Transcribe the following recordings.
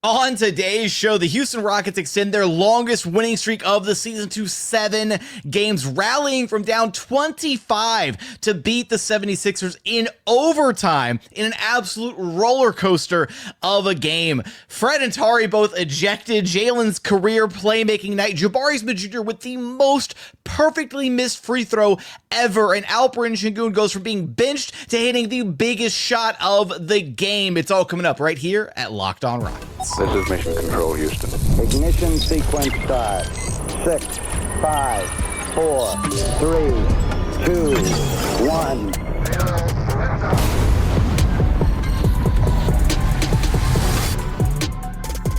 On today's show, the Houston Rockets extend their longest winning streak of the season to 7 games, rallying from down 25 to beat the 76ers in overtime in an absolute roller coaster of a game. Fred and Tari both ejected. Jalen's career playmaking night. Jabari Smith Jr. with the most perfectly missed free throw ever. And Alperen Sengun goes from being benched to hitting the biggest shot of the game. It's all coming up right here at Locked On Rockets. This is Mission Control, Houston. Ignition sequence start. 6, 5, 4, 3, 2, 1.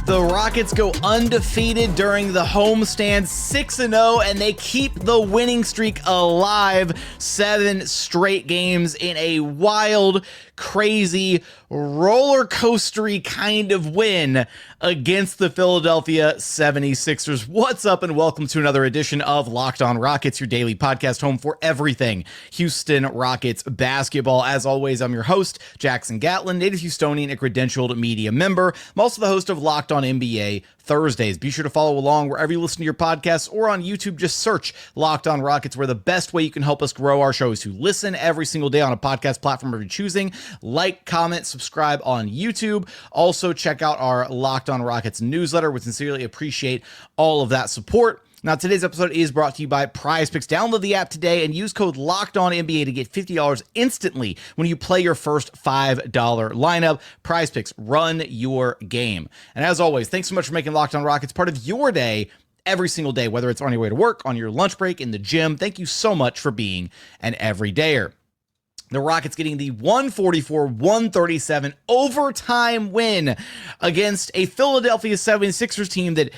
The Rockets go undefeated during the homestand, 6-0, and they keep the winning streak alive. 7 straight games in a wild, crazy, roller coastery kind of win against the Philadelphia 76ers. What's up, and welcome to another edition of Locked On Rockets, your daily podcast home for everything Houston Rockets basketball. As always, I'm your host, Jackson Gatlin, native Houstonian and credentialed media member. I'm also the host of Locked On NBA Thursdays. Be sure to follow along wherever you listen to your podcasts or on YouTube. Just search Locked On Rockets, where the best way you can help us grow our show is to listen every single day on a podcast platform of your choosing. Like, comment, subscribe on YouTube. Also, check out our Locked On Rockets newsletter. We sincerely appreciate all of that support. Now, today's episode is brought to you by PrizePicks. Download the app today and use code LOCKEDONNBA to get $50 instantly when you play your first $5 lineup. PrizePicks, run your game. And as always, thanks so much for making Locked On Rockets part of your day every single day, whether it's on your way to work, on your lunch break, in the gym. Thank you so much for being an everydayer. The Rockets getting the 144-137 overtime win against a Philadelphia 76ers team that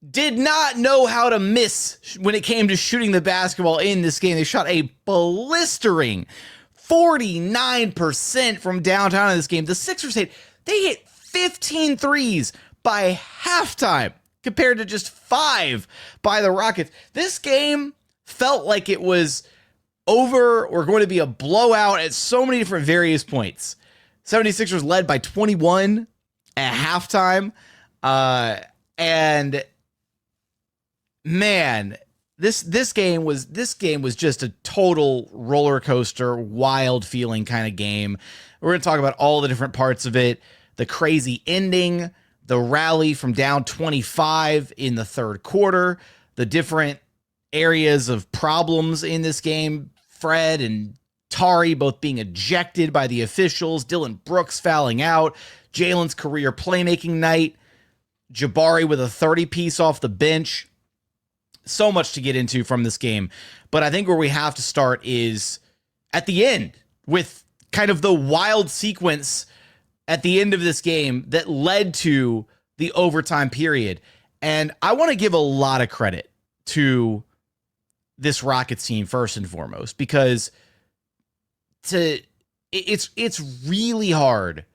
did not know how to miss when it came to shooting the basketball in this game. They shot a blistering 49% from downtown in this game. The Sixers hit 15 threes by halftime compared to just 5 by the Rockets. This game felt like it was over or going to be a blowout at so many different various points. 76ers led by 21 at halftime. And man, this game was just a total roller coaster, wild feeling kind of game. We're going to talk about all the different parts of it, the crazy ending, the rally from down 25 in the third quarter, the different areas of problems in this game. Fred and Tari both being ejected by the officials, Dillon Brooks fouling out, Jalen's career playmaking night, Jabari with a 30-piece off the bench. So much to get into from this game. But I think where we have to start is at the end with kind of the wild sequence at the end of this game that led to the overtime period. And I want to give a lot of credit to this Rockets team first and foremost, because it's really hard,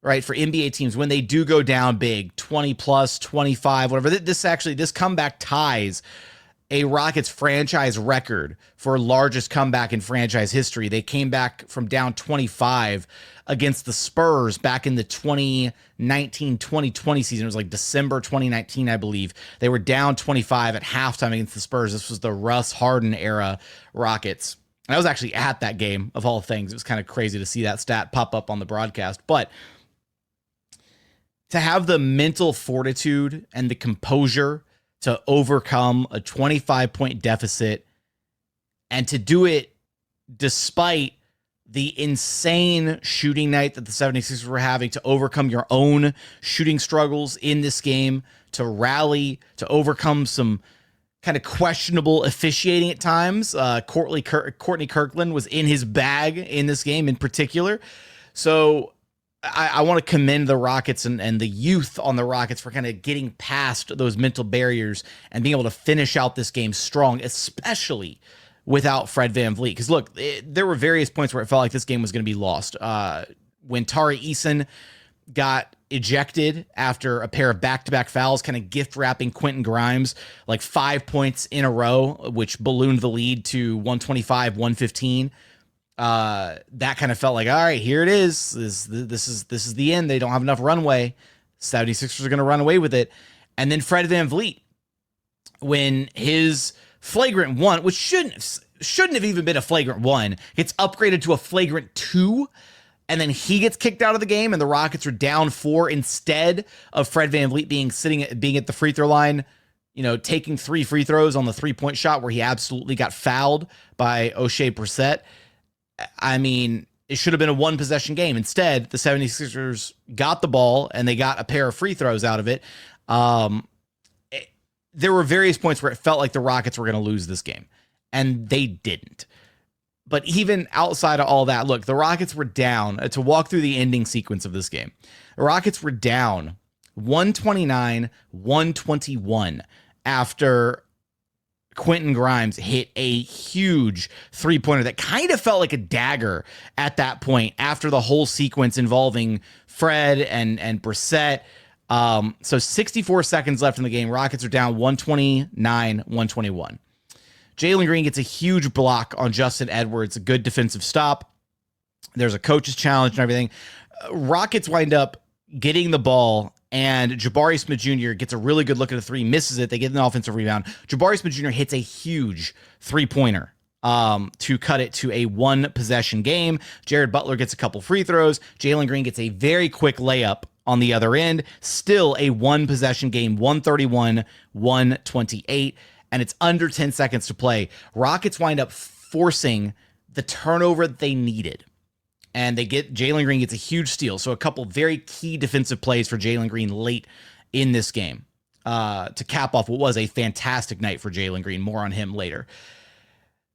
right, for NBA teams when they do go down big, 20 plus, 25, whatever. This comeback ties a Rockets franchise record for largest comeback in franchise history. They came back from down 25 against the Spurs back in the 2019-2020 season. It was like December 2019, I believe. They were down 25 at halftime against the Spurs. This was the Russ Harden era Rockets. And I was actually at that game, of all things. It was kind of crazy to see that stat pop up on the broadcast. But to have the mental fortitude and the composure to overcome a 25-point deficit and to do it despite the insane shooting night that the 76ers were having, to overcome your own shooting struggles in this game, to rally, to overcome some kind of questionable officiating at times. Courtney Kirkland was in his bag in this game in particular. So I want to commend the Rockets and the youth on the Rockets for kind of getting past those mental barriers and being able to finish out this game strong, especially without Fred VanVleet. Because look, there were various points where it felt like this game was going to be lost. When Tari Eason got ejected after a pair of back-to-back fouls, kind of gift wrapping Quentin Grimes like 5 points in a row, which ballooned the lead to 125-115. That kind of felt like, all right, here it is. This is the end. They don't have enough runway. 76ers are going to run away with it. And then Fred VanVleet, when his flagrant one, which shouldn't have even been a flagrant one, gets upgraded to a flagrant 2, and then he gets kicked out of the game, and the Rockets are down 4 instead of Fred VanVleet being at the free throw line, taking 3 free throws on the 3-point shot where he absolutely got fouled by O'Shea Brissett. I mean, it should have been a 1-possession game. Instead, the 76ers got the ball and they got a pair of free throws out of it. There were various points where it felt like the Rockets were going to lose this game, and they didn't. But even outside of all that, look, the Rockets were down. To walk through the ending sequence of this game, the Rockets were down 129-121 after Quentin Grimes hit a huge 3-pointer that kind of felt like a dagger at that point after the whole sequence involving Fred and Brissett. So 64 seconds left in the game. Rockets are down 129-121. Jalen Green gets a huge block on Justin Edwards, a good defensive stop. There's a coach's challenge and everything. Rockets wind up getting the ball, and Jabari Smith Jr. gets a really good look at a 3, misses it. They get an offensive rebound. Jabari Smith Jr. hits a huge 3-pointer to cut it to a 1-possession game. Jared Butler gets a couple free throws. Jalen Green gets a very quick layup on the other end. Still a 1-possession game, 131-128. And it's under 10 seconds to play. Rockets wind up forcing the turnover that they needed. And Jalen Green gets a huge steal. So a couple very key defensive plays for Jalen Green late in this game to cap off what was a fantastic night for Jalen Green. More on him later.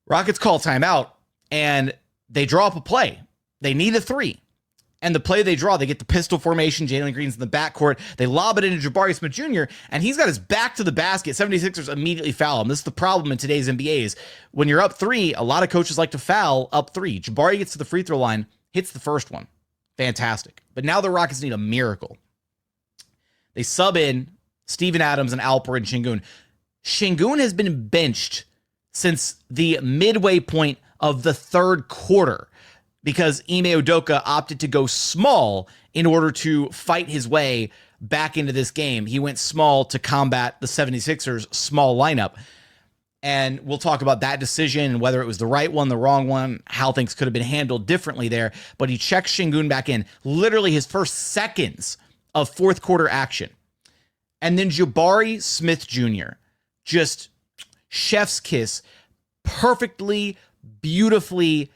Rockets call timeout, and they draw up a play. They need a 3. And the play they draw, they get the pistol formation. Jalen Green's in the backcourt. They lob it into Jabari Smith Jr., and he's got his back to the basket. 76ers immediately foul him. This is the problem in today's NBA is when you're up 3, a lot of coaches like to foul up 3. Jabari gets to the free throw line, hits the first one. Fantastic. But now the Rockets need a miracle. They sub in Steven Adams and Alperen Sengun. Sengun has been benched since the midway point of the third quarter, because Ime Udoka opted to go small in order to fight his way back into this game. He went small to combat the 76ers' small lineup. And we'll talk about that decision and whether it was the right one, the wrong one, how things could have been handled differently there. But he checks Sengun back in, literally his first seconds of fourth quarter action. And then Jabari Smith Jr., just chef's kiss, perfectly, beautifully,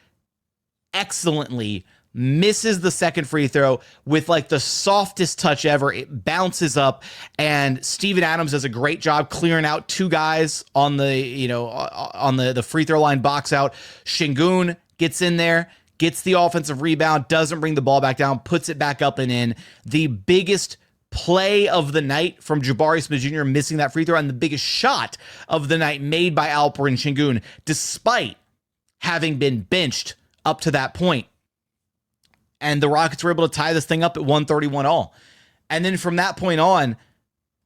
excellently misses the second free throw with like the softest touch ever. It bounces up, and Steven Adams does a great job clearing out 2 guys on the free throw line box out. Sengun gets in there, gets the offensive rebound, doesn't bring the ball back down, puts it back up and in. The biggest play of the night from Jabari Smith Jr. missing that free throw, and the biggest shot of the night made by Alperen Sengun, despite having been benched up to that point. And the Rockets were able to tie this thing up at 131 all. And then from that point on,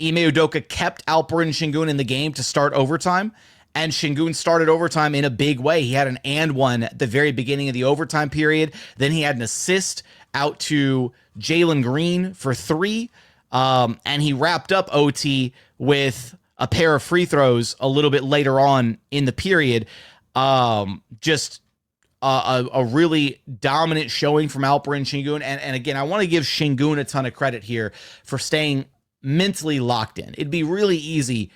Ime Udoka kept Alperen Sengun in the game to start overtime. And Sengun started overtime in a big way. He had an and one at the very beginning of the overtime period. Then he had an assist out to Jalen Green for 3. And he wrapped up OT with a pair of free throws a little bit later on in the period. Just a really dominant showing from Alperen Sengun. And again, I want to give Sengun a ton of credit here for staying mentally locked in. It'd be really easy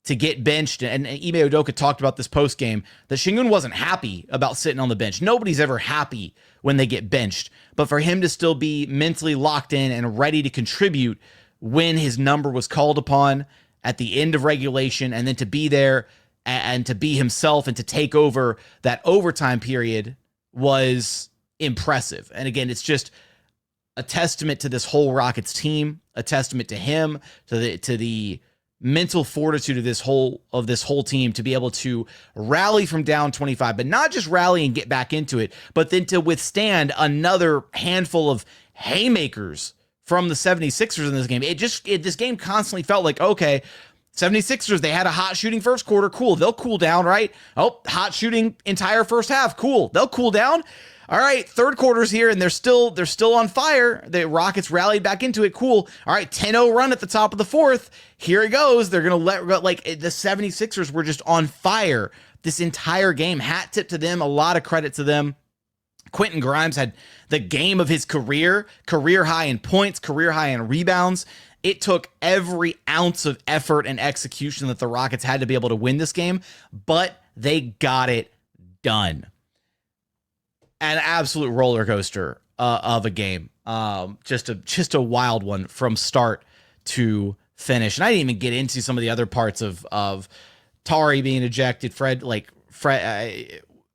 to get benched. And Ime Udoka talked about this post game, that Sengun wasn't happy about sitting on the bench. Nobody's ever happy when they get benched. But for him to still be mentally locked in and ready to contribute when his number was called upon at the end of regulation, and then to be there and to be himself and to take over that overtime period was impressive. And again, it's just a testament to this whole Rockets team, a testament to him, to the mental fortitude of this whole team to be able to rally from down 25, but not just rally and get back into it, but then to withstand another handful of haymakers from the 76ers in this game. This game constantly felt like, okay, 76ers, they had a hot shooting first quarter. Cool. They'll cool down, right? Oh, hot shooting entire first half. Cool. They'll cool down. All right, third quarter's here, and they're still on fire. The Rockets rallied back into it. Cool. All right, 10-0 run at the top of the fourth. Here it goes. They're going to like the 76ers were just on fire this entire game. Hat tip to them. A lot of credit to them. Quentin Grimes had the game of his career high in points, career high in rebounds. It took every ounce of effort and execution that the Rockets had to be able to win this game, but they got it done. An absolute roller coaster of a game. Just a wild one from start to finish. And I didn't even get into some of the other parts of Tari being ejected, Fred.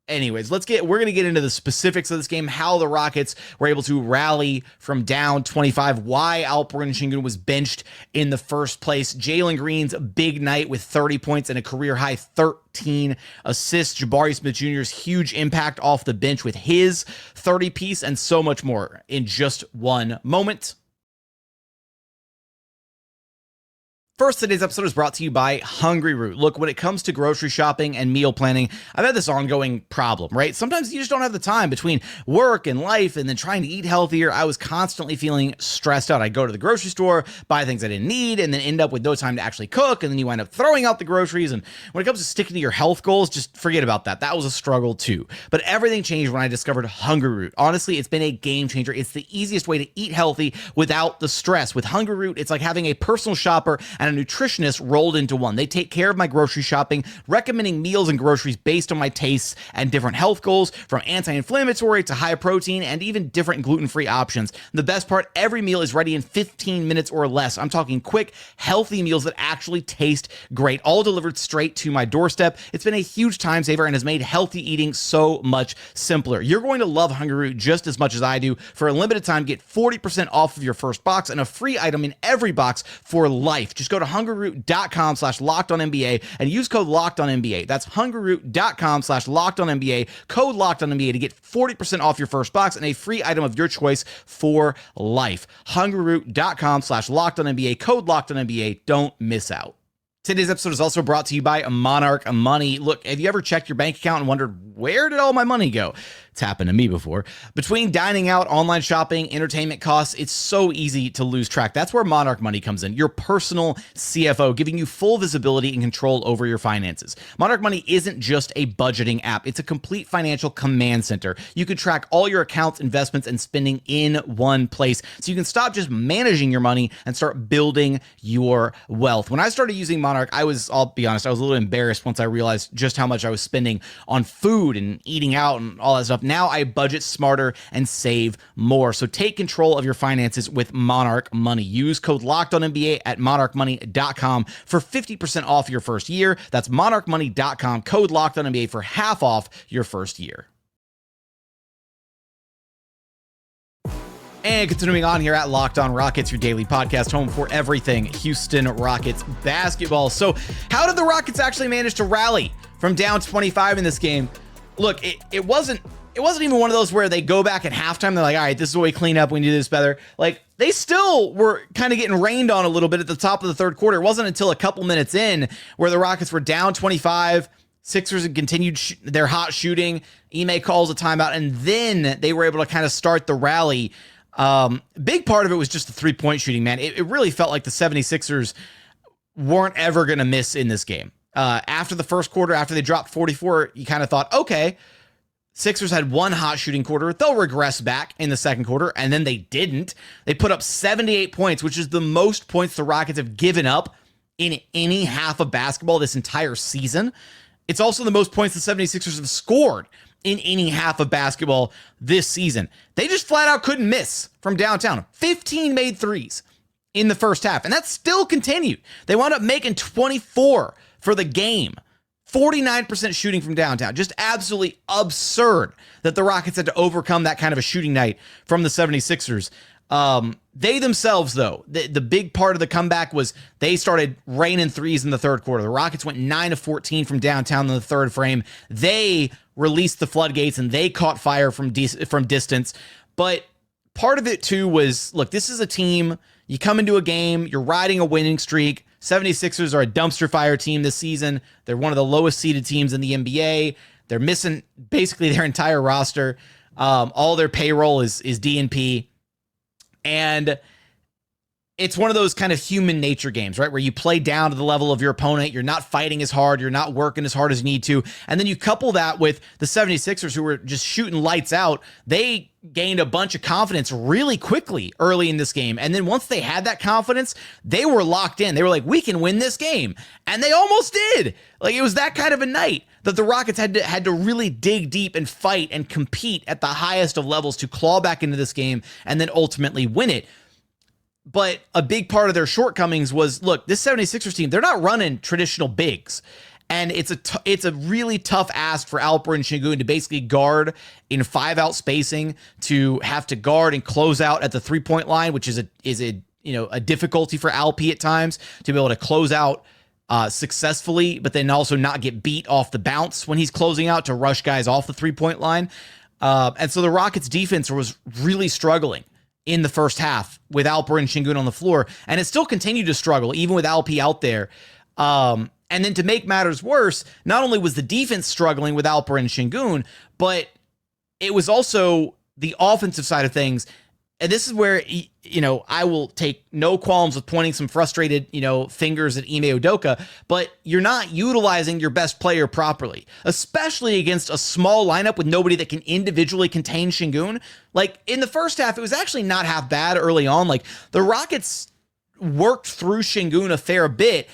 Anyways, we're going to get into the specifics of this game, how the Rockets were able to rally from down 25, why Alperen Sengun was benched in the first place. Jalen Green's big night with 30 points and a career high 13 assists. Jabari Smith Jr.'s huge impact off the bench with his 30-piece, and so much more in just one moment. First, today's episode is brought to you by Hungry Root. Look, when it comes to grocery shopping and meal planning, I've had this ongoing problem, right? Sometimes you just don't have the time between work and life and then trying to eat healthier. I was constantly feeling stressed out. I'd go to the grocery store, buy things I didn't need, and then end up with no time to actually cook, and then you wind up throwing out the groceries. And when it comes to sticking to your health goals, just forget about that. That was a struggle too. But everything changed when I discovered Hungry Root. Honestly, it's been a game changer. It's the easiest way to eat healthy without the stress. With Hungry Root, it's like having a personal shopper and a nutritionist rolled into one. They take care of my grocery shopping, recommending meals and groceries based on my tastes and different health goals, from anti-inflammatory to high protein and even different gluten-free options. The best part, every meal is ready in 15 minutes or less. I'm talking quick, healthy meals that actually taste great, all delivered straight to my doorstep. It's been a huge time saver and has made healthy eating so much simpler. You're going to love Hungry Root just as much as I do. For a limited time, get 40% off of your first box and a free item in every box for life. Just go to hungryroot.com/LockedOnNBA and use code LockedOnNBA. That's hungryroot.com/LockedOnNBA, code LockedOnNBA to get 40% off your first box and a free item of your choice for life. hungryroot.com/LockedOnNBA, code LockedOnNBA. Don't miss out. Today's episode is also brought to you by Monarch Money. Look, have you ever checked your bank account and wondered, where did all my money go? It's happened to me before. Between dining out, online shopping, entertainment costs, it's so easy to lose track. That's where Monarch Money comes in, your personal CFO, giving you full visibility and control over your finances. Monarch Money isn't just a budgeting app. It's a complete financial command center. You can track all your accounts, investments, and spending in one place, so you can stop just managing your money and start building your wealth. When I started using Monarch, I'll be honest, I was a little embarrassed once I realized just how much I was spending on food and eating out and all that stuff. Now I budget smarter and save more. So take control of your finances with Monarch Money. Use code LockedOnNBA at monarchmoney.com for 50% off your first year. That's monarchmoney.com, code LockedOnNBA for half off your first year. And continuing on here at Locked On Rockets, your daily podcast home for everything Houston Rockets basketball. So how did the Rockets actually manage to rally from down 25 in this game? Look, it wasn't even one of those where they go back at halftime. They're like, all right, this is what we clean up. We can do this better. Like, they still were kind of getting rained on a little bit at the top of the third quarter. It wasn't until a couple minutes in where the Rockets were down 25. Sixers had continued their hot shooting. Ime calls a timeout, and then they were able to kind of start the rally. Big part of it was just the three-point shooting, man. It really felt like the 76ers weren't ever going to miss in this game. After the first quarter, after they dropped 44, you kind of thought, okay, Sixers had one hot shooting quarter. They'll regress back in the second quarter, and then they didn't. They put up 78 points, which is the most points the Rockets have given up in any half of basketball this entire season. It's also the most points the 76ers have scored in any half of basketball this season. They just flat out couldn't miss from downtown. 15 made threes in the first half, and that still continued. They wound up making 24 for the game. 49% shooting from downtown. Just absolutely absurd that the Rockets had to overcome that kind of a shooting night from the 76ers. They themselves, though, the big part of the comeback was they started raining threes in the third quarter. The Rockets went 9 of 14 from downtown in the third frame. They released the floodgates and they caught fire from distance. But part of it, too, was, look, this is a team. You come into a game, you're riding a winning streak. 76ers are a dumpster fire team this season. They're one of the lowest seeded teams in the NBA. They're missing basically their entire roster. All their payroll is DNP. And it's one of those kind of human nature games, right? Where you play down to the level of your opponent. You're not fighting as hard. You're not working as hard as you need to. And then you couple that with the 76ers, who were just shooting lights out. They gained a bunch of confidence really quickly early in this game. And then once they had that confidence, they were locked in. They were like, we can win this game. And they almost did. Like, it was that kind of a night that the Rockets had to really dig deep and fight and compete at the highest of levels to claw back into this game and then ultimately win it. But a big part of their shortcomings was, look, this 76ers team, they're not running traditional bigs. And it's a really tough ask for Alperen Sengun to basically guard in 5-out spacing, to have to guard and close out at the 3-point line, which is a difficulty for Alp at times, to be able to close out successfully, but then also not get beat off the bounce when he's closing out, to rush guys off the 3-point line. And so the Rockets defense was really struggling in the first half with Alperen Sengun on the floor, and it still continued to struggle even with Alp out there. And then to make matters worse, not only was the defense struggling with Alperen Sengun, but it was also the offensive side of things. And this is where, I will take no qualms with pointing some frustrated, fingers at Ime Udoka, but you're not utilizing your best player properly, especially against a small lineup with nobody that can individually contain Sengun. Like, in the first half, it was actually not half bad early on. Like, the Rockets worked through Sengun a fair bit,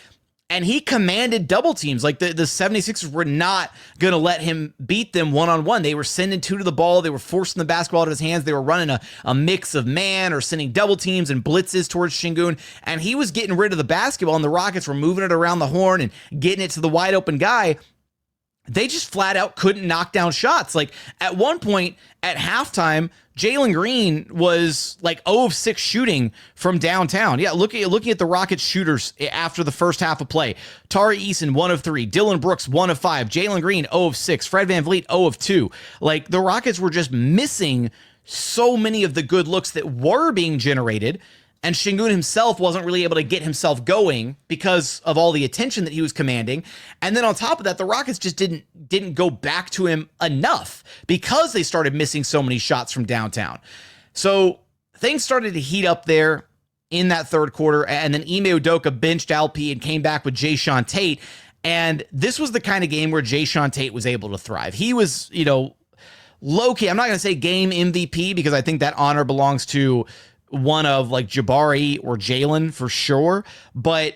and he commanded double teams. Like, the 76ers were not going to let him beat them one-on-one. They were sending two to the ball. They were forcing the basketball out of his hands. They were running a mix of man or sending double teams and blitzes towards Sengun. And he was getting rid of the basketball, and the Rockets were moving it around the horn and getting it to the wide open guy. They just flat out couldn't knock down shots. Like, at one point at halftime, Jalen Green was like 0 of 6 shooting from downtown. Yeah, looking at the Rockets shooters after the first half of play. Tari Eason, 1 of 3. Dillon Brooks, 1 of 5. Jalen Green, 0 of 6. Fred VanVleet, 0 of 2. Like, the Rockets were just missing so many of the good looks that were being generated. And Sengun himself wasn't really able to get himself going because of all the attention that he was commanding. And then on top of that, the Rockets just didn't go back to him enough because they started missing so many shots from downtown. So things started to heat up there in that third quarter. And then Ime Udoka benched Alp and came back with Jae'Sean Tate. And this was the kind of game where Jae'Sean Tate was able to thrive. He was, low-key. I'm not going to say game MVP because I think that honor belongs to one of like Jabari or Jalen for sure. But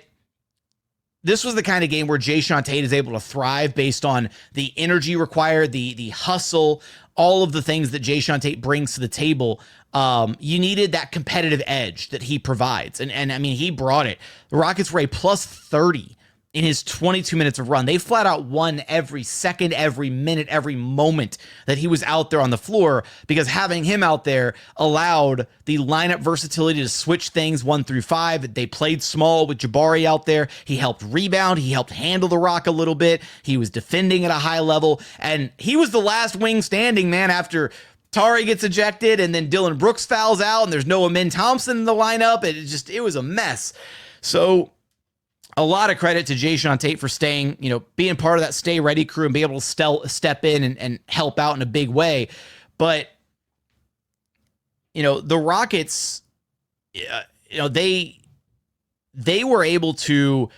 this was the kind of game where Jae'Sean Tate is able to thrive based on the energy required, the hustle, all of the things that Jae'Sean Tate brings to the table. You needed that competitive edge that he provides. And I mean, he brought it. The Rockets were a plus 30 in his 22 minutes of run. They flat out won every second, every minute, every moment that he was out there on the floor, because having him out there allowed the lineup versatility to switch things 1 through 5. They played small with Jabari out there. He helped rebound. He helped handle the rock a little bit. He was defending at a high level, and he was the last wing standing, man, after Tari gets ejected and then Dillon Brooks fouls out and there's no Thompson in the lineup. It was a mess. So a lot of credit to Jae'Sean Tate for staying, being part of that stay ready crew and be able to step in and help out in a big way. But, the Rockets, they were able to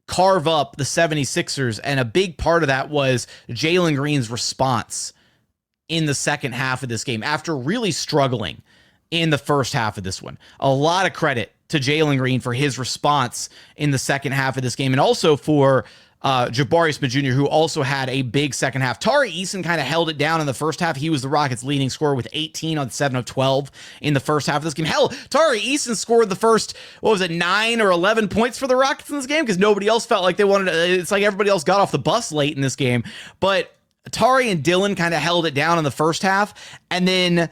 carve up the 76ers. And a big part of that was Jalen Green's response in the second half of this game after really struggling in the first half of this one. A lot of credit to Jalen Green for his response in the second half of this game, and also for Jabari Smith Jr., who also had a big second half. Tari Eason kind of held it down in the first half. He was the Rockets' leading scorer with 18 on 7 of 12 in the first half of this game. Hell, Tari Eason scored the first, 9 or 11 points for the Rockets in this game because nobody else felt like they wanted to. It's like everybody else got off the bus late in this game. But Tari and Dillon kind of held it down in the first half, and then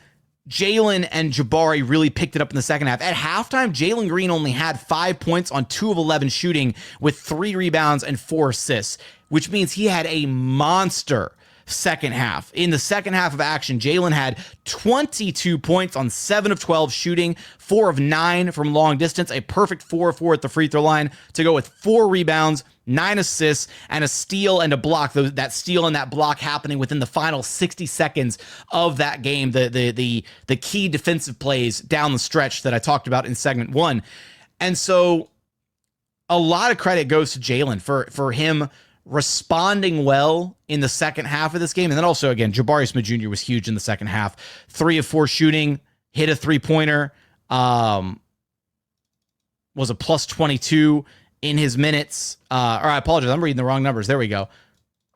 Jalen and Jabari really picked it up in the second half. At halftime, Jalen Green only had 5 points on 2 of 11 shooting with 3 rebounds and 4 assists, which means he had a monster second half. In the second half of action, Jalen had 22 points on 7 of 12 shooting, 4 of 9 from long distance, a perfect 4 of 4 at the free throw line to go with 4 rebounds, 9 assists, and a steal and a block. That steal and that block happening within the final 60 seconds of that game. The key defensive plays down the stretch that I talked about in segment 1. And so a lot of credit goes to Jalen for him responding well in the second half of this game. And then also, again, Jabari Smith Jr. was huge in the second half. 3 of 4 shooting, hit a 3-pointer, was a plus 22 in his minutes. Or I apologize, I'm reading the wrong numbers. There we go.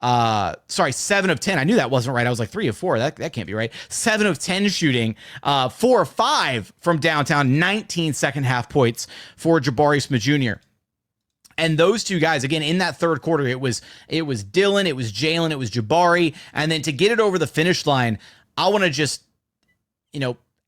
7 of 10. I knew that wasn't right. I was like 3 of 4. That can't be right. 7 of 10 shooting, 4 of 5 from downtown, 19 second half points for Jabari Smith Jr. And those two guys, again, in that third quarter, it was Dillon, it was Jalen, it was Jabari. And then to get it over the finish line, I want to just,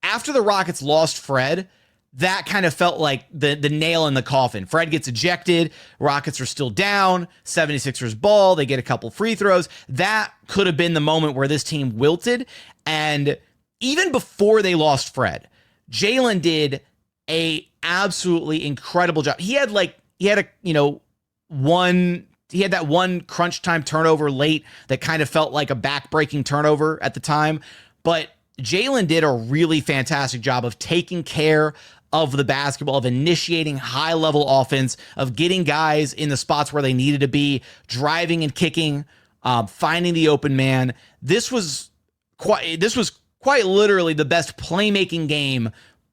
after the Rockets lost Fred, that kind of felt like the nail in the coffin. Fred gets ejected. Rockets are still down. 76ers ball. They get a couple free throws. That could have been the moment where this team wilted. And even before they lost Fred, Jalen did a absolutely incredible job. He had that one crunch time turnover late that kind of felt like a back-breaking turnover at the time. But Jalen did a really fantastic job of taking care of the basketball, of initiating high-level offense, of getting guys in the spots where they needed to be, driving and kicking, finding the open man. This was quite literally the best playmaking game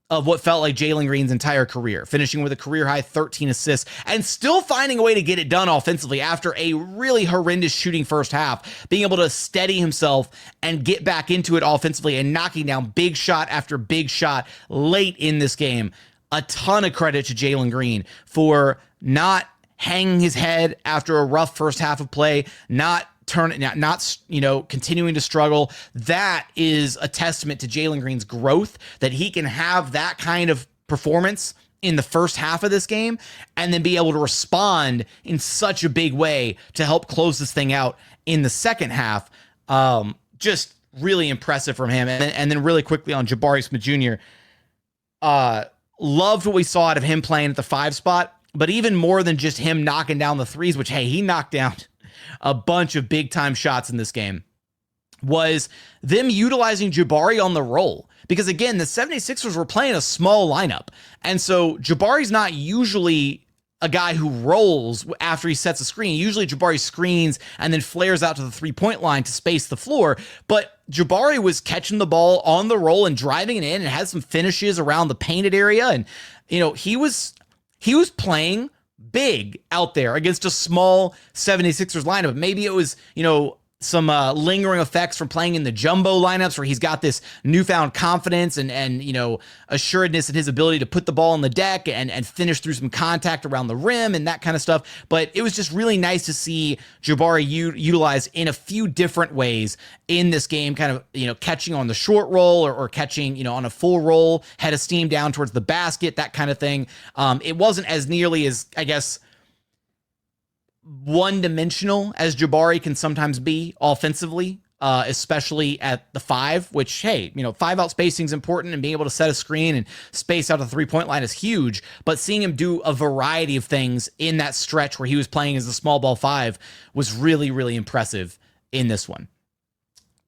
of what felt like Jalen Green's entire career, finishing with a career-high 13 assists and still finding a way to get it done offensively after a really horrendous shooting first half, being able to steady himself and get back into it offensively and knocking down big shot after big shot late in this game. A ton of credit to Jalen Green for not hanging his head after a rough first half of play, not continuing to struggle. That is a testament to Jalen Green's growth, that he can have that kind of performance in the first half of this game and then be able to respond in such a big way to help close this thing out in the second half. Just really impressive from him. And then really quickly on Jabari Smith Jr., loved what we saw out of him playing at the 5 spot, but even more than just him knocking down the threes, which, hey, he knocked down a bunch of big time shots in this game, was them utilizing Jabari on the roll. Because again, the 76ers were playing a small lineup. And so Jabari's not usually a guy who rolls after he sets a screen. Usually Jabari screens and then flares out to the 3-point line to space the floor. But Jabari was catching the ball on the roll and driving it in and had some finishes around the painted area. And, he was playing big out there against a small 76ers lineup. Maybe it was, some lingering effects from playing in the jumbo lineups where he's got this newfound confidence and assuredness in his ability to put the ball on the deck and finish through some contact around the rim and that kind of stuff. But it was just really nice to see Jabari utilized in a few different ways in this game, kind of, catching on the short roll or catching, on a full roll, head of steam down towards the basket, that kind of thing. It wasn't as nearly as, I guess, one-dimensional as Jabari can sometimes be offensively, especially at the 5, which, hey, 5-out spacing is important, and being able to set a screen and space out a 3-point line is huge. But seeing him do a variety of things in that stretch where he was playing as a small ball 5 was really, really impressive in this one.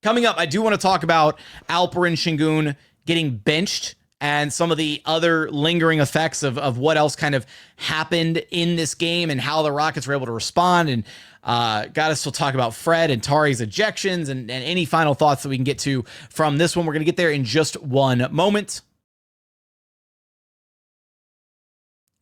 Coming up, I do want to talk about Alperen Sengun getting benched and some of the other lingering effects of what else kind of happened in this game and how the Rockets were able to respond. And got to still talk about Fred and Tari's ejections and any final thoughts that we can get to from this one. We're going to get there in just one moment.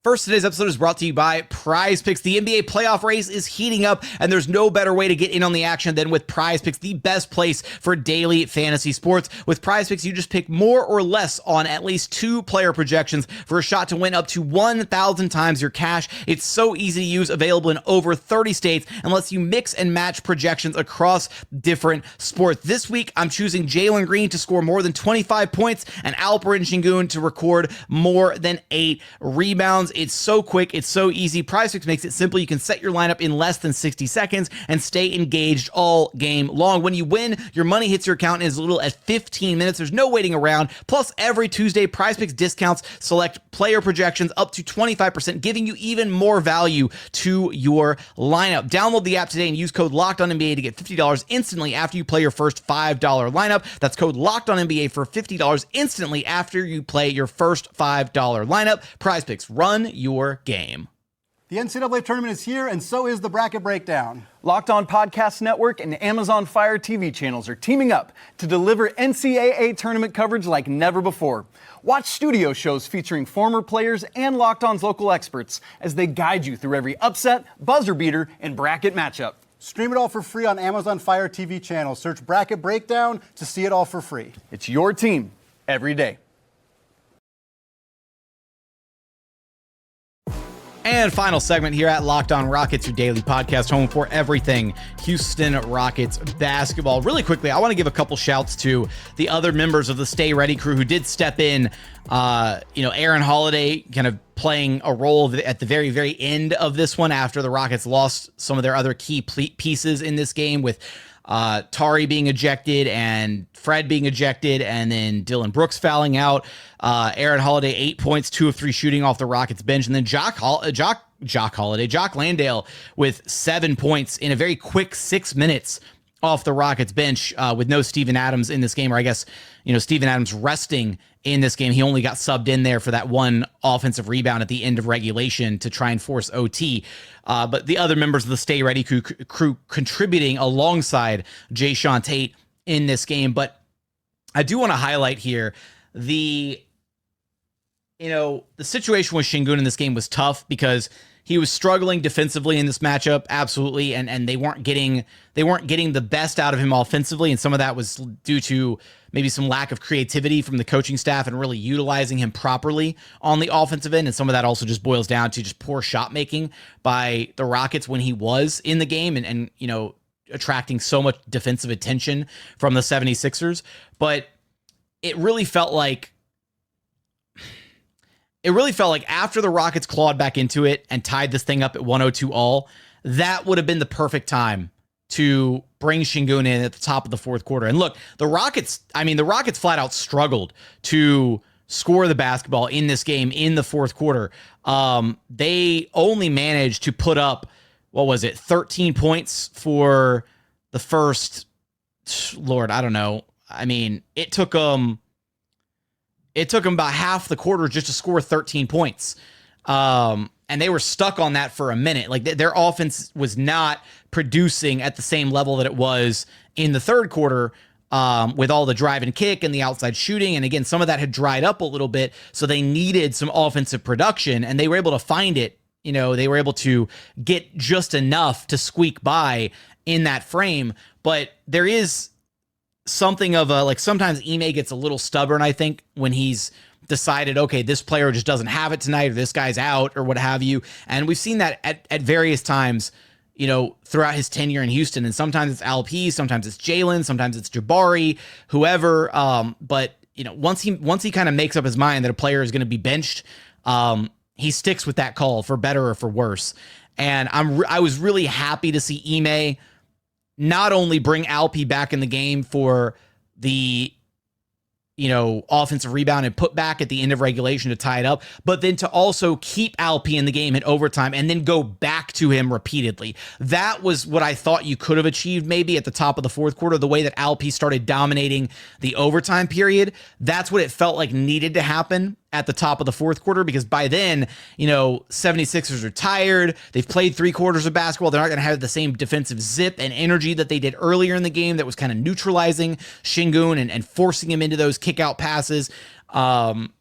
First, today's episode is brought to you by PrizePicks. The NBA playoff race is heating up, and there's no better way to get in on the action than with PrizePicks, the best place for daily fantasy sports. With PrizePicks, you just pick more or less on at least 2 player projections for a shot to win up to 1,000 times your cash. It's so easy to use, available in over 30 states, and lets you mix and match projections across different sports. This week, I'm choosing Jalen Green to score more than 25 points and Alperen Sengun to record more than 8 rebounds. It's so quick. It's so easy. PrizePicks makes it simple. You can set your lineup in less than 60 seconds and stay engaged all game long. When you win, your money hits your account in as little as 15 minutes. There's no waiting around. Plus, every Tuesday, PrizePicks discounts select player projections up to 25%, giving you even more value to your lineup. Download the app today and use code LOCKEDONNBA to get $50 instantly after you play your first $5 lineup. That's code LOCKEDONNBA for $50 instantly after you play your first $5 lineup. PrizePicks, run your game. The NCAA tournament is here, and so is the Bracket Breakdown. Locked On Podcast Network and Amazon Fire TV channels are teaming up to deliver NCAA tournament coverage like never before. Watch studio shows featuring former players and Locked On's local experts as they guide you through every upset, buzzer beater, and bracket matchup. Stream it all for free on Amazon Fire TV channel. Search Bracket Breakdown to see it all for free. It's your team every day. And final segment here at Locked On Rockets, your daily podcast home for everything Houston Rockets basketball. Really quickly, I want to give a couple shouts to the other members of the Stay Ready crew who did step in. Aaron Holiday kind of playing a role at the very, very end of this one after the Rockets lost some of their other key pieces in this game with Tari being ejected and Fred being ejected, and then Dillon Brooks fouling out. Aaron Holiday, 8 points, 2 of 3 shooting off the Rockets bench, and then Jock Landale with 7 points in a very quick 6 minutes off the Rockets bench with no Steven Adams in this game, or I guess, Steven Adams resting in this game. He only got subbed in there for that one offensive rebound at the end of regulation to try and force OT. But the other members of the Stay Ready crew contributing alongside Jayshawn Tate in this game. But I do want to highlight here the situation with Sengun in this game was tough because he was struggling defensively in this matchup, absolutely, and they weren't getting the best out of him offensively, and some of that was due to maybe some lack of creativity from the coaching staff and really utilizing him properly on the offensive end, and some of that also just boils down to just poor shot making by the Rockets when he was in the game and attracting so much defensive attention from the 76ers. But it really felt like after the Rockets clawed back into it and tied this thing up at 102 all, that would have been the perfect time to bring Sengun in at the top of the fourth quarter. And look, the Rockets flat out struggled to score the basketball in this game in the fourth quarter. They only managed to put up, 13 points for the first, Lord, I don't know. I mean, it took them about half the quarter just to score 13 points. And they were stuck on that for a minute. Like their offense was not producing at the same level that it was in the third quarter with all the drive and kick and the outside shooting. And again, some of that had dried up a little bit. So they needed some offensive production and they were able to find it. They were able to get just enough to squeak by in that frame. But there is something of sometimes Ime gets a little stubborn, I think, when he's decided, okay, this player just doesn't have it tonight, or this guy's out, or what have you. And we've seen that at various times, throughout his tenure in Houston. And sometimes it's LP, sometimes it's Jalen, sometimes it's Jabari, whoever. But once he kind of makes up his mind that a player is going to be benched, he sticks with that call for better or for worse. And I was really happy to see Ime not only bring Alpi back in the game for the offensive rebound and put back at the end of regulation to tie it up, but then to also keep Alpi in the game in overtime and then go back to him repeatedly. That was what I thought you could have achieved maybe at the top of the fourth quarter, the way that Alpi started dominating the overtime period. That's what it felt like needed to happen at the top of the fourth quarter, because by then, 76ers are tired. They've played 3 quarters of basketball. They're not going to have the same defensive zip and energy that they did earlier in the game that was kind of neutralizing Sengun and forcing him into those kick out passes. But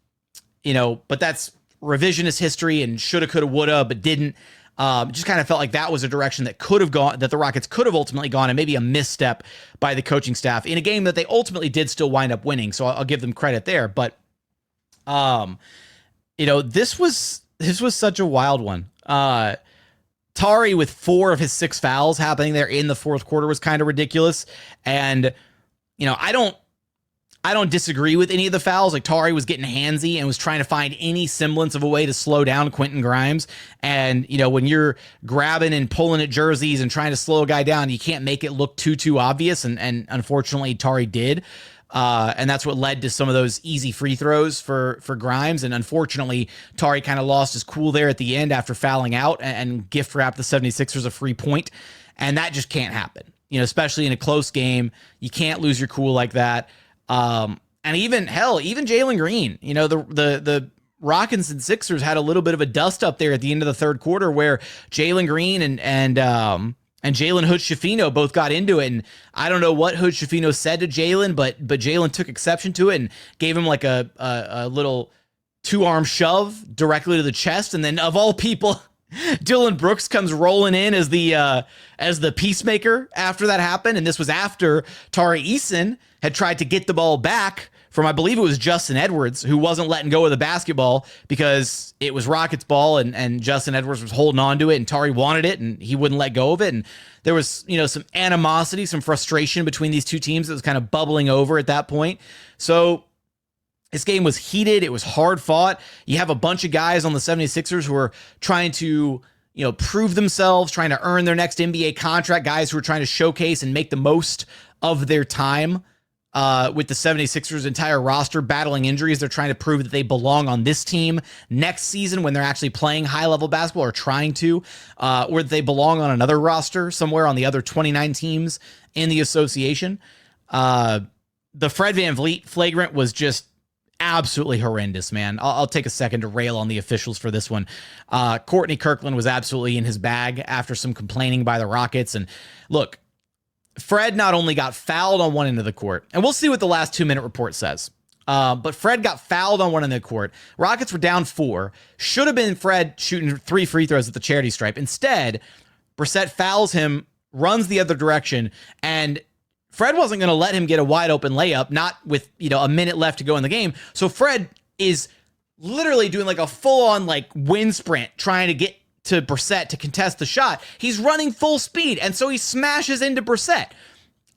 that's revisionist history and shoulda, coulda, woulda, but didn't. Just kind of felt like that was a direction that could have gone, that the Rockets could have ultimately gone, and maybe a misstep by the coaching staff in a game that they ultimately did still wind up winning. So I'll give them credit there. But this was such a wild one. Tari with 4 of his 6 fouls happening there in the fourth quarter was kind of ridiculous. And, I I don't disagree with any of the fouls. Like, Tari was getting handsy and was trying to find any semblance of a way to slow down Quentin Grimes. And, when you're grabbing and pulling at jerseys and trying to slow a guy down, you can't make it look too obvious. And unfortunately, Tari did. And that's what led to some of those easy free throws for Grimes. And unfortunately, Tari kind of lost his cool there at the end after fouling out and gift wrapped the 76ers a free point. And that just can't happen, especially in a close game. You can't lose your cool like that. And even Jalen Green, the Rockets and Sixers had a little bit of a dust up there at the end of the third quarter where Jalen Green and Jalen Hood-Schifino both got into it. And I don't know what Hood-Schifino said to Jalen, but Jalen took exception to it and gave him like a little 2-arm shove directly to the chest. And then, of all people, Dillon Brooks comes rolling in as the peacemaker after that happened. And this was after Tari Eason had tried to get the ball back from, I believe it was Justin Edwards, who wasn't letting go of the basketball because it was Rockets ball and Justin Edwards was holding on to it and Tari wanted it and he wouldn't let go of it. And there was, some animosity, some frustration between these two teams that was kind of bubbling over at that point. So this game was heated. It was hard fought. You have a bunch of guys on the 76ers who are trying to, prove themselves, trying to earn their next NBA contract, guys who are trying to showcase and make the most of their time. With the 76ers entire roster battling injuries, they're trying to prove that they belong on this team next season when they're actually playing high-level basketball or trying to, or that they belong on another roster somewhere on the other 29 teams in the association. The Fred VanVleet flagrant was just absolutely horrendous, man. I'll take a second to rail on the officials for this one. Courtney Kirkland was absolutely in his bag after some complaining by the Rockets. And look, Fred not only got fouled on one end of the court, and we'll see what the last 2-minute report says, but Fred got fouled on one end of the court. Rockets were down 4. Should have been Fred shooting 3 free throws at the charity stripe. Instead, Brissett fouls him, runs the other direction, and Fred wasn't going to let him get a wide open layup, not with, a minute left to go in the game. So Fred is literally doing like a full on wind sprint trying to get to Brissett to contest the shot. He's running full speed, and so he smashes into Brissett.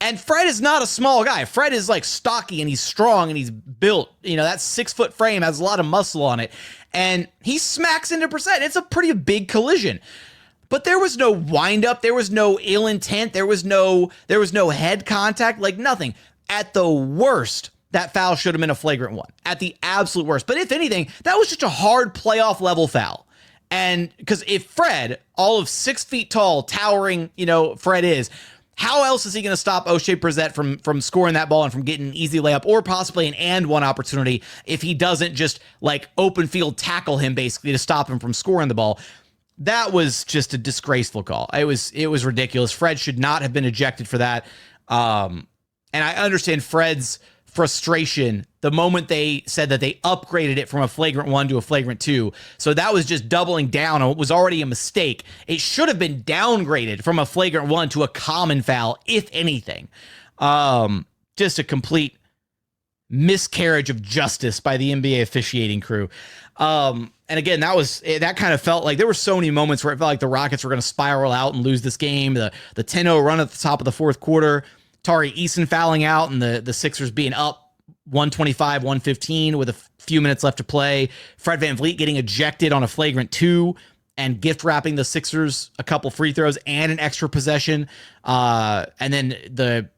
And Fred is not a small guy. Fred is stocky and he's strong and he's built. That 6-foot frame has a lot of muscle on it. And he smacks into Brissett. It's a pretty big collision. But there was no wind-up. There was no ill intent. There was no head contact, nothing. At the worst, that foul should have been a flagrant one. At the absolute worst. But if anything, that was just a hard playoff level foul. And because if Fred, all of 6 feet tall, towering, Fred is, how else is he going to stop Oshae Brissett from scoring that ball and from getting an easy layup or possibly an and one opportunity if he doesn't just open field tackle him basically to stop him from scoring the ball? That was just a disgraceful call. It was ridiculous. Fred should not have been ejected for that. And I understand Fred's frustration the moment they said that they upgraded it from a flagrant 1 to a flagrant 2. So that was just doubling down on what was already a mistake. It should have been downgraded from a flagrant 1 to a common foul, if anything. Just a complete miscarriage of justice by the NBA officiating crew. And again, that kind of felt like there were so many moments where it felt like the Rockets were going to spiral out and lose this game. The 10-0 run at the top of the fourth quarter, Tari Eason fouling out, and the Sixers being up 125-115 with a few minutes left to play. Fred VanVleet getting ejected on a flagrant 2 and gift wrapping the Sixers a couple free throws and an extra possession. And then the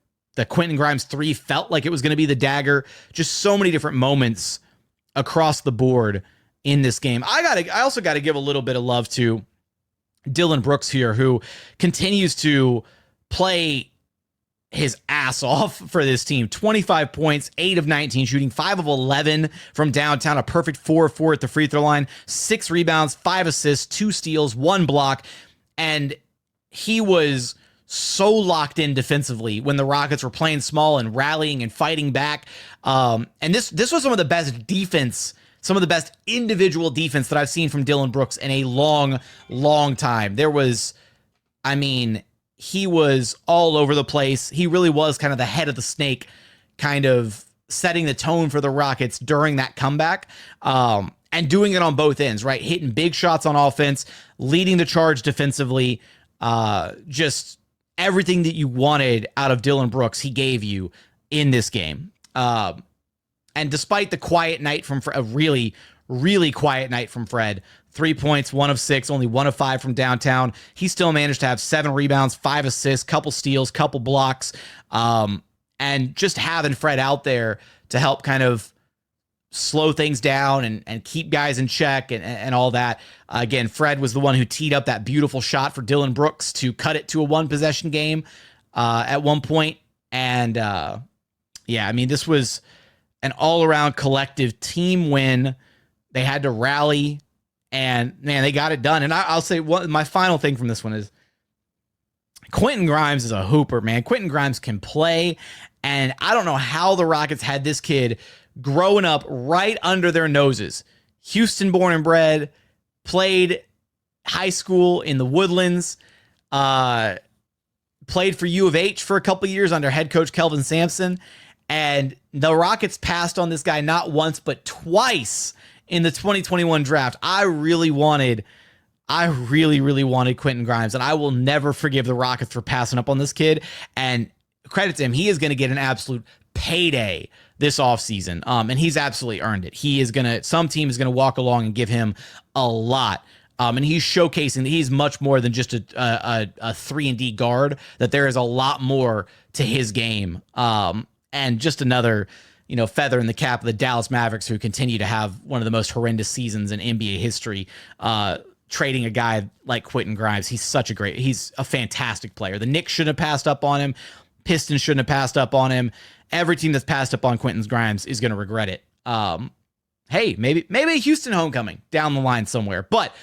Quentin Grimes 3 felt like it was going to be the dagger. Just so many different moments across the board in this game. I also got to give a little bit of love to Dillon Brooks here, who continues to play his ass off for this team. 25 points, 8 of 19 shooting, 5 of 11 from downtown, a perfect 4 of 4 at the free throw line, 6 rebounds, 5 assists, 2 steals, 1 block. And he was so locked in defensively when the Rockets were playing small and rallying and fighting back. And this was some of the best defense, some of the best individual defense that I've seen from Dillon Brooks in a long, long time. He was all over the place. He really was kind of the head of the snake, kind of setting the tone for the Rockets during that comeback, and doing it on both ends, right? Hitting big shots on offense, leading the charge defensively, just everything that you wanted out of Dillon Brooks, he gave you in this game. And despite the quiet night from a really, really quiet night from Fred, 3 points, 1 of 6, only 1 of 5 from downtown, he still managed to have 7 rebounds, 5 assists, couple steals, couple blocks, and just having Fred out there to help kind of slow things down and keep guys in check and all that. Again, Fred was the one who teed up that beautiful shot for Dillon Brooks to cut it to a 1-possession game at one point. And yeah, I mean, this was an all-around collective team win. They had to rally, and man, they got it done. And I'll say my final thing from this one is Quentin Grimes is a hooper, man. Quentin Grimes can play, and I don't know how the Rockets had this kid growing up right under their noses. Houston born and bred, played high school in the Woodlands, played for U of H for a couple years under head coach Kelvin Sampson, and the Rockets passed on this guy not once but twice in the 2021 draft. I really wanted Quentin Grimes, and I will never forgive the Rockets for passing up on this kid. And credit to him, he is going to get an absolute payday this offseason. And he's absolutely earned it. Some team is going to walk along and give him a lot. And he's showcasing that he's much more than just a 3-and-D guard, that there is a lot more to his game. And just another, feather in the cap of the Dallas Mavericks, who continue to have one of the most horrendous seasons in NBA history, trading a guy like Quentin Grimes. He's a fantastic player. The Knicks shouldn't have passed up on him. Pistons shouldn't have passed up on him. Every team that's passed up on Quentin Grimes is going to regret it. Hey, maybe a Houston homecoming down the line somewhere. But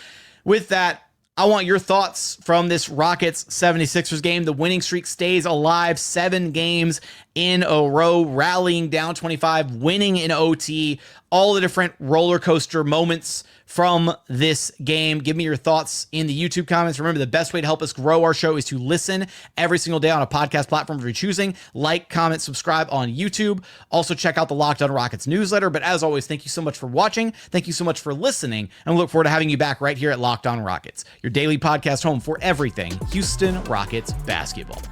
with that, I want your thoughts from this Rockets 76ers game. The winning streak stays alive, 7 games in a row, rallying down 25, winning in OT, all the different roller coaster moments from this game. Give me your thoughts in the YouTube comments. Remember, the best way to help us grow our show is to listen every single day on a podcast platform of your choosing. Like, comment, subscribe on YouTube. Also, check out the Locked On Rockets newsletter. But as always, thank you so much for watching. Thank you so much for listening. And we look forward to having you back right here at Locked On Rockets, your daily podcast home for everything Houston Rockets basketball.